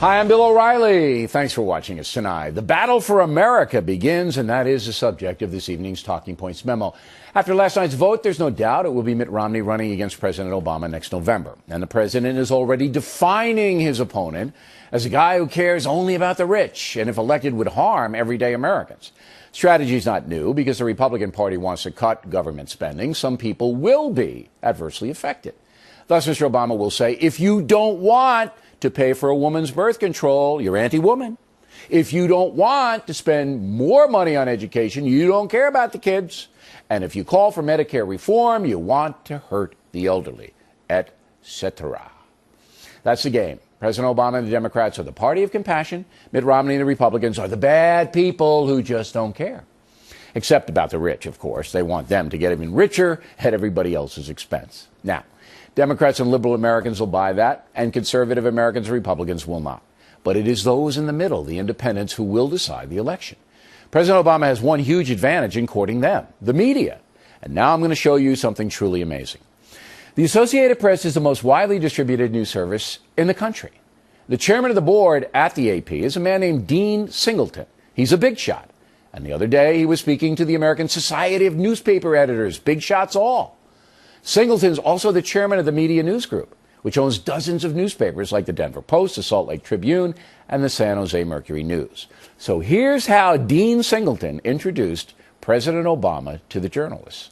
Hi, I'm Bill O'Reilly. Thanks for watching us tonight. The battle for America begins, and that is the subject of this evening's Talking Points memo. After last night's vote, there's no doubt it will be Mitt Romney running against President Obama next November. And the president is already defining his opponent as a guy who cares only about the rich and, if elected, would harm everyday Americans. Strategy is not new because the Republican Party wants to cut government spending. Some people will be adversely affected. Thus, Mr. Obama will say, if you don't want to pay for a woman's birth control, you're anti-woman. If you don't want to spend more money on education, you don't care about the kids. And if you call for Medicare reform, you want to hurt the elderly, etc. That's the game. President Obama and the Democrats are the party of compassion. Mitt Romney and the Republicans are the bad people who just don't care. Except about the rich, of course. They want them to get even richer at everybody else's expense. Now, Democrats and liberal Americans will buy that, and conservative Americans and Republicans will not. But it is those in the middle, the independents, who will decide the election. President Obama has one huge advantage in courting them, the media. And now I'm going to show you something truly amazing. The Associated Press is the most widely distributed news service in the country. The chairman of the board at the AP is a man named Dean Singleton. He's a big shot. And the other day he was speaking to the American Society of Newspaper Editors, big shots all. Singleton's also the chairman of the Media News Group, which owns dozens of newspapers like the Denver Post, the Salt Lake Tribune, and the San Jose Mercury News. So here's how Dean Singleton introduced President Obama to the journalists.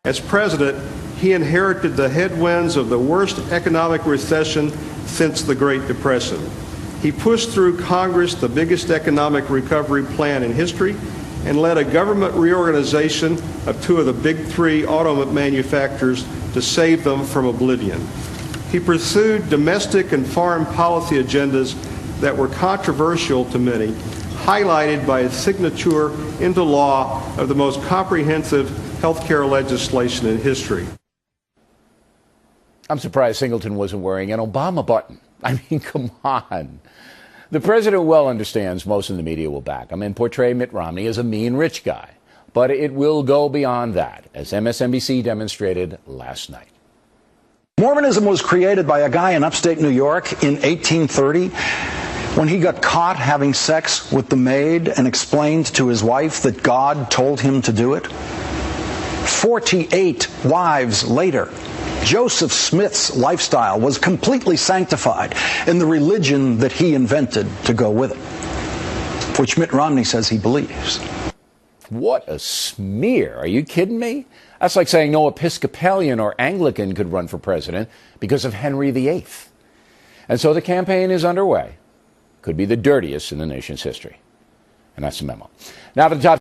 As president, he inherited the headwinds of the worst economic recession since the Great Depression. He pushed through Congress the biggest economic recovery plan in history and led a government reorganization of two of the big three auto manufacturers to save them from oblivion. He pursued domestic and foreign policy agendas that were controversial to many, highlighted by his signature into law of the most comprehensive health care legislation in history. I'm surprised Singleton wasn't wearing an Obama button. I mean, come on. The president well understands most in the media will back him and portray Mitt Romney as a mean rich guy. But it will go beyond that, as MSNBC demonstrated last night. Mormonism was created by a guy in upstate New York in 1830 when he got caught having sex with the maid and explained to his wife that God told him to do it. 48 wives later, Joseph Smith's lifestyle was completely sanctified in the religion that he invented to go with it, which Mitt Romney says he believes. What a smear. Are you kidding me? That's like saying no Episcopalian or Anglican could run for president because of Henry VIII. And so the campaign is underway. Could be the dirtiest in the nation's history. And that's the memo. Now to the top.